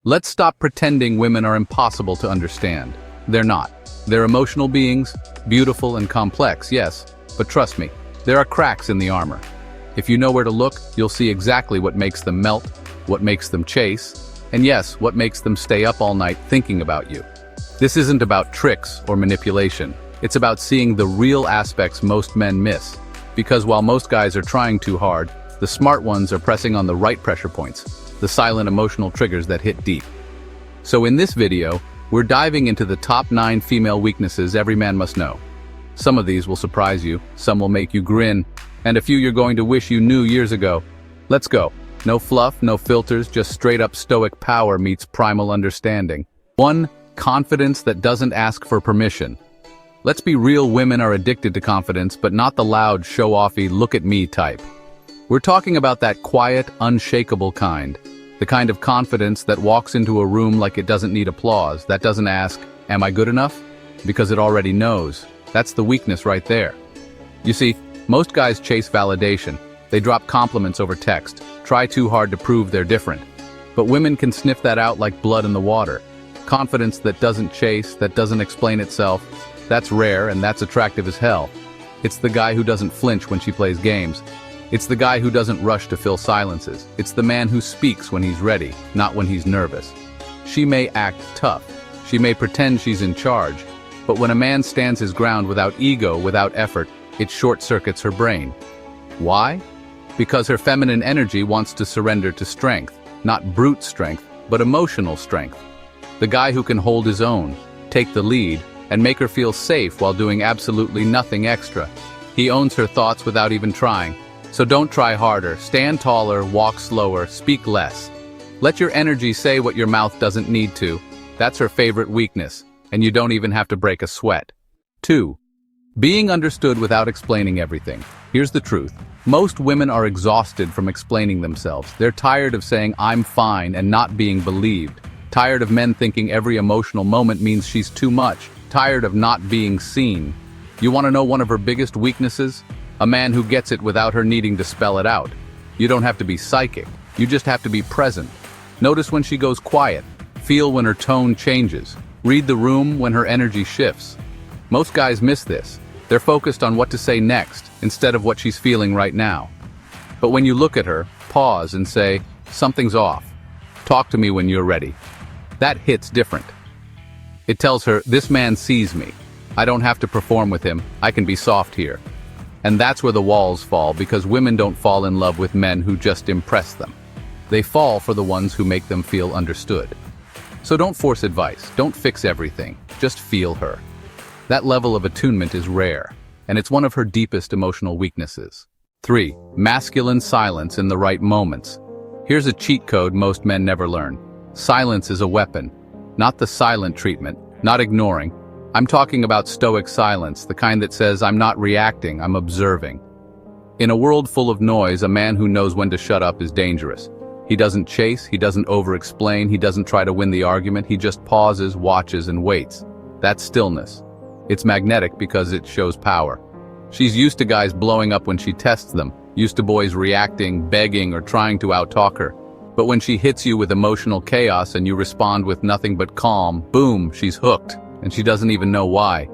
Let's stop pretending women are impossible to understand. They're not. They're emotional beings, beautiful and complex, yes, but trust me, there are cracks in the armor. If you know where to look, you'll see exactly what makes them melt, what makes them chase, and yes, what makes them stay up all night thinking about you. This isn't about tricks or manipulation. It's about seeing the real aspects most men miss. Because while most guys are trying too hard, the smart ones are pressing on the right pressure points, the silent emotional triggers that hit deep. So in this video, we're diving into the top 9 female weaknesses every man must know. Some of these will surprise you, some will make you grin, and a few you're going to wish you knew years ago. Let's go. No fluff, no filters, just straight up stoic power meets primal understanding. 1. Confidence that doesn't ask for permission. Let's be real, women are addicted to confidence, but not the loud, show-offy, look-at-me type. We're talking about that quiet, unshakable kind. The kind of confidence that walks into a room like it doesn't need applause, that doesn't ask, am I good enough? Because it already knows. That's the weakness right there. You see, most guys chase validation. They drop compliments over text, try too hard to prove they're different. But women can sniff that out like blood in the water. Confidence that doesn't chase, that doesn't explain itself, that's rare and that's attractive as hell. It's the guy who doesn't flinch when she plays games. It's the guy who doesn't rush to fill silences. It's the man who speaks when he's ready, not when he's nervous. She may act tough. She may pretend she's in charge. But when a man stands his ground without ego, without effort, it short-circuits her brain. Why? Because her feminine energy wants to surrender to strength, not brute strength, but emotional strength. The guy who can hold his own, take the lead, and make her feel safe while doing absolutely nothing extra. He owns her thoughts without even trying. So don't try harder, stand taller, walk slower, speak less. Let your energy say what your mouth doesn't need to. That's her favorite weakness, and you don't even have to break a sweat. 2. Being understood without explaining everything. Here's the truth. Most women are exhausted from explaining themselves. They're tired of saying, I'm fine, and not being believed. Tired of men thinking every emotional moment means she's too much. Tired of not being seen. You want to know one of her biggest weaknesses? A man who gets it without her needing to spell it out. You don't have to be psychic. You just have to be present. Notice when she goes quiet. Feel when her tone changes. Read the room when her energy shifts. Most guys miss this. They're focused on what to say next, instead of what she's feeling right now. But when you look at her, pause and say, something's off. Talk to me when you're ready. That hits different. It tells her, this man sees me. I don't have to perform with him. I can be soft here. And that's where the walls fall, because women don't fall in love with men who just impress them. They fall for the ones who make them feel understood. So don't force advice. Don't fix everything. Just feel her. That level of attunement is rare, and it's one of her deepest emotional weaknesses. 3. Masculine silence in the right moments. Here's a cheat code most men never learn. Silence is a weapon. Not the silent treatment, not ignoring. I'm talking about stoic silence, the kind that says, I'm not reacting, I'm observing. In a world full of noise, a man who knows when to shut up is dangerous. He doesn't chase, he doesn't over-explain, he doesn't try to win the argument, he just pauses, watches, and waits. That's stillness. It's magnetic because it shows power. She's used to guys blowing up when she tests them, used to boys reacting, begging, or trying to outtalk her. But when she hits you with emotional chaos and you respond with nothing but calm, boom, she's hooked, and she doesn't even know why.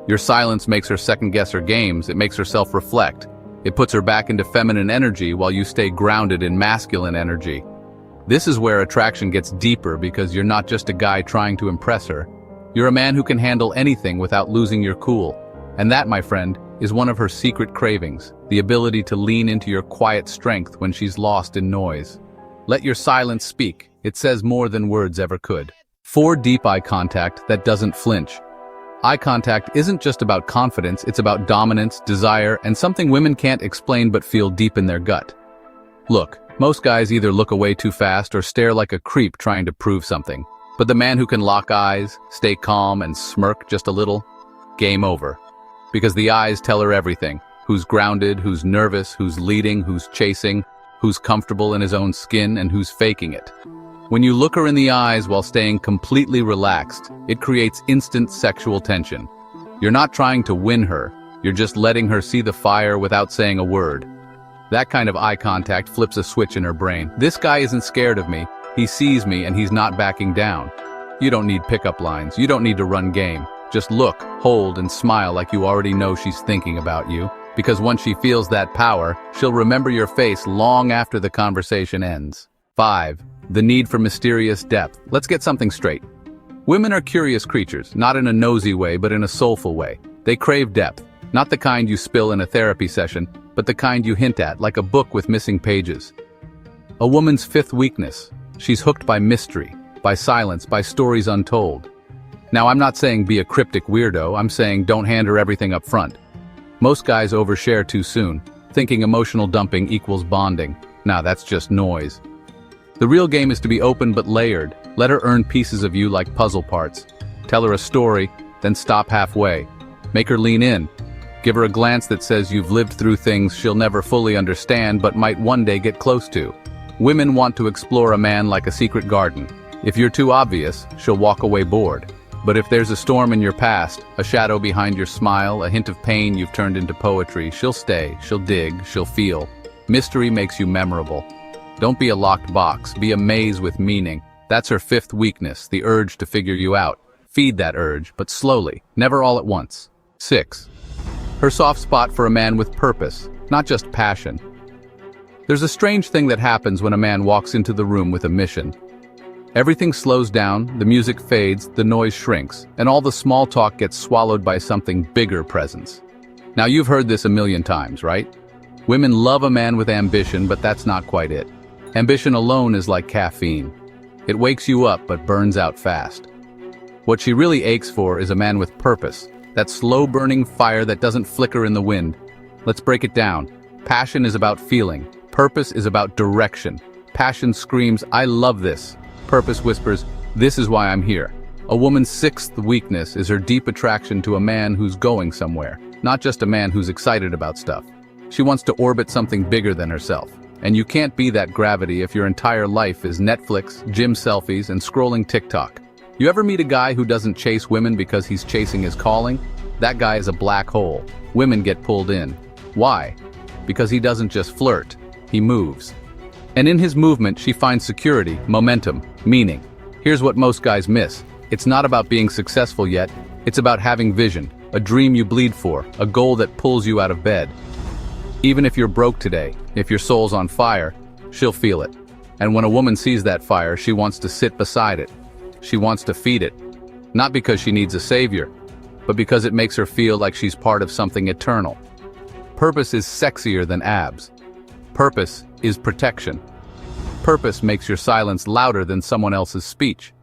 Your silence makes her second-guess her games, it makes her self-reflect. It puts her back into feminine energy while you stay grounded in masculine energy. This is where attraction gets deeper because you're not just a guy trying to impress her. You're a man who can handle anything without losing your cool. And that, my friend, is one of her secret cravings, the ability to lean into your quiet strength when she's lost in noise. Let your silence speak. It says more than words ever could. 4. Deep eye contact that doesn't flinch. Eye contact isn't just about confidence, it's about dominance, desire, and something women can't explain but feel deep in their gut. Look, most guys either look away too fast or stare like a creep trying to prove something. But the man who can lock eyes, stay calm, and smirk just a little, game over. Because the eyes tell her everything. Who's grounded, who's nervous, who's leading, who's chasing, who's comfortable in his own skin, and who's faking it. When you look her in the eyes while staying completely relaxed, it creates instant sexual tension. You're not trying to win her, you're just letting her see the fire without saying a word. That kind of eye contact flips a switch in her brain. This guy isn't scared of me, He sees me and he's not backing down. You don't need pickup lines. You don't need to run game. Just look, hold, and smile like you already know she's thinking about you. Because once she feels that power, she'll remember your face long after the conversation ends. 5. The need for mysterious depth. Let's get something straight. Women are curious creatures, not in a nosy way, but in a soulful way. They crave depth, not the kind you spill in a therapy session, but the kind you hint at, like a book with missing pages. A woman's fifth weakness. She's hooked by mystery, by silence, by stories untold. Now, I'm not saying be a cryptic weirdo, I'm saying don't hand her everything up front. Most guys overshare too soon, thinking emotional dumping equals bonding. Nah, that's just noise. The real game is to be open but layered. Let her earn pieces of you like puzzle parts. Tell her a story, then stop halfway. Make her lean in. Give her a glance that says you've lived through things she'll never fully understand but might one day get close to. Women want to explore a man like a secret garden. If you're too obvious, she'll walk away bored. But if there's a storm in your past, a shadow behind your smile, a hint of pain you've turned into poetry, she'll stay, she'll dig, she'll feel. Mystery makes you memorable. Don't be a locked box, be a maze with meaning. That's her fifth weakness, the urge to figure you out. Feed that urge, but slowly, never all at once. 6. Her soft spot for a man with purpose, not just passion. There's a strange thing that happens when a man walks into the room with a mission. Everything slows down, the music fades, the noise shrinks, and all the small talk gets swallowed by something bigger presence. Now you've heard this a million times, right? Women love a man with ambition, but that's not quite it. Ambition alone is like caffeine. It wakes you up but burns out fast. What she really aches for is a man with purpose, that slow-burning fire that doesn't flicker in the wind. Let's break it down. Passion is about feeling. Purpose is about direction. Passion screams, "I love this." Purpose whispers, "This is why I'm here." A woman's sixth weakness is her deep attraction to a man who's going somewhere, not just a man who's excited about stuff. She wants to orbit something bigger than herself. And you can't be that gravity if your entire life is Netflix, gym selfies, and scrolling TikTok. You ever meet a guy who doesn't chase women because he's chasing his calling? That guy is a black hole. Women get pulled in. Why? Because he doesn't just flirt, he moves. And in his movement, she finds security, momentum, meaning. Here's what most guys miss. It's not about being successful yet, it's about having vision, a dream you bleed for, a goal that pulls you out of bed. Even if you're broke today, if your soul's on fire, she'll feel it. And when a woman sees that fire, she wants to sit beside it. She wants to feed it. Not because she needs a savior, but because it makes her feel like she's part of something eternal. Purpose is sexier than abs. Purpose is protection. Purpose makes your silence louder than someone else's speech.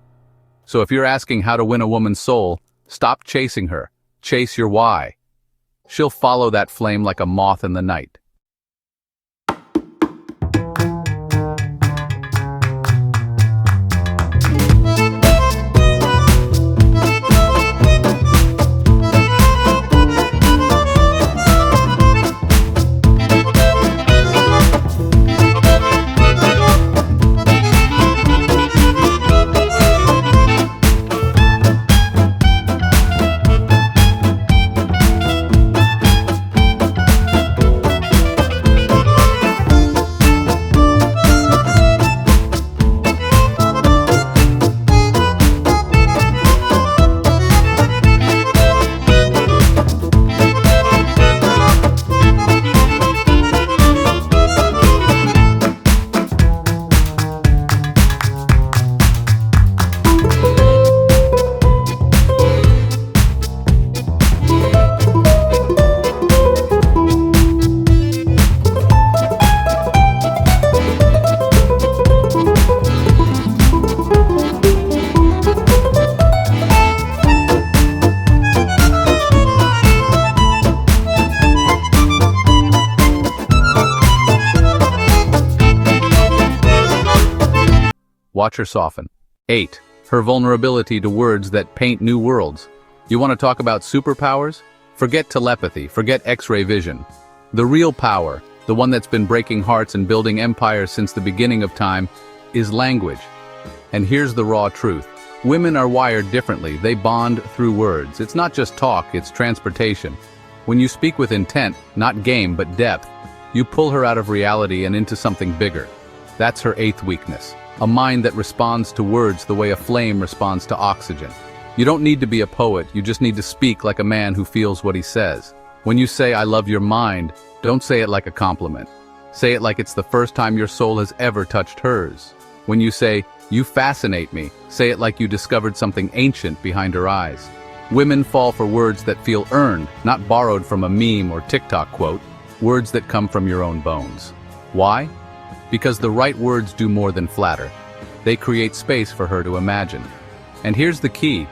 So if you're asking how to win a woman's soul, stop chasing her. Chase your why. She'll follow that flame like a moth in the night. Watch her soften. 8. Her vulnerability to words that paint new worlds. You want to talk about superpowers? Forget telepathy, forget X-ray vision. The real power, the one that's been breaking hearts and building empires since the beginning of time, is language. And here's the raw truth. Women are wired differently. They bond through words. It's not just talk, it's transportation. When you speak with intent, not game but depth, you pull her out of reality and into something bigger. That's her 8th weakness. A mind that responds to words the way a flame responds to oxygen. You don't need to be a poet, you just need to speak like a man who feels what he says. When you say, "I love your mind," don't say it like a compliment. Say it like it's the first time your soul has ever touched hers. When you say, "You fascinate me," say it like you discovered something ancient behind her eyes. Women fall for words that feel earned, not borrowed from a meme or TikTok quote, words that come from your own bones. Why? Because the right words do more than flatter. They create space for her to imagine. And here's the key.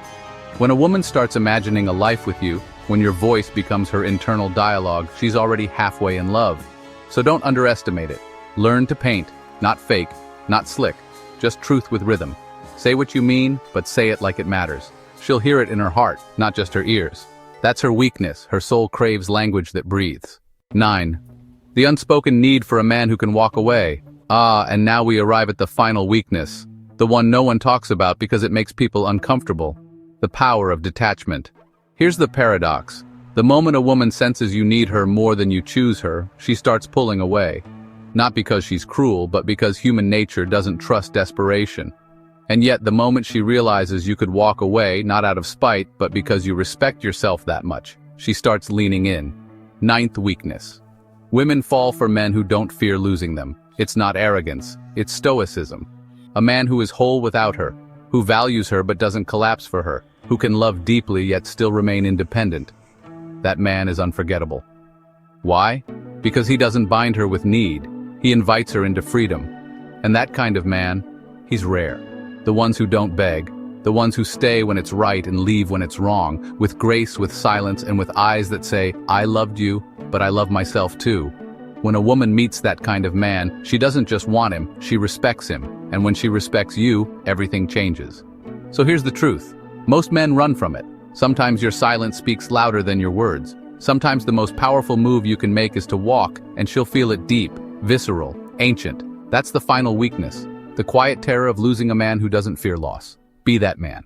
When a woman starts imagining a life with you, when your voice becomes her internal dialogue, she's already halfway in love. So don't underestimate it. Learn to paint, not fake, not slick, just truth with rhythm. Say what you mean, but say it like it matters. She'll hear it in her heart, not just her ears. That's her weakness. Her soul craves language that breathes. 9. The unspoken need for a man who can walk away. And now we arrive at the final weakness, the one no one talks about because it makes people uncomfortable. The power of detachment. Here's the paradox. The moment a woman senses you need her more than you choose her, she starts pulling away. Not because she's cruel, but because human nature doesn't trust desperation. And yet, the moment she realizes you could walk away, not out of spite, but because you respect yourself that much, she starts leaning in. 9th weakness. Women fall for men who don't fear losing them. It's not arrogance, it's stoicism. A man who is whole without her, who values her but doesn't collapse for her, who can love deeply yet still remain independent. That man is unforgettable. Why? Because he doesn't bind her with need. He invites her into freedom. And that kind of man, he's rare. The ones who don't beg, the ones who stay when it's right and leave when it's wrong, with grace, with silence, and with eyes that say, "I loved you, but I love myself too." When a woman meets that kind of man, she doesn't just want him, she respects him. And when she respects you, everything changes. So here's the truth. Most men run from it. Sometimes your silence speaks louder than your words. Sometimes the most powerful move you can make is to walk, and she'll feel it deep, visceral, ancient. That's the final weakness. The quiet terror of losing a man who doesn't fear loss. Be that man.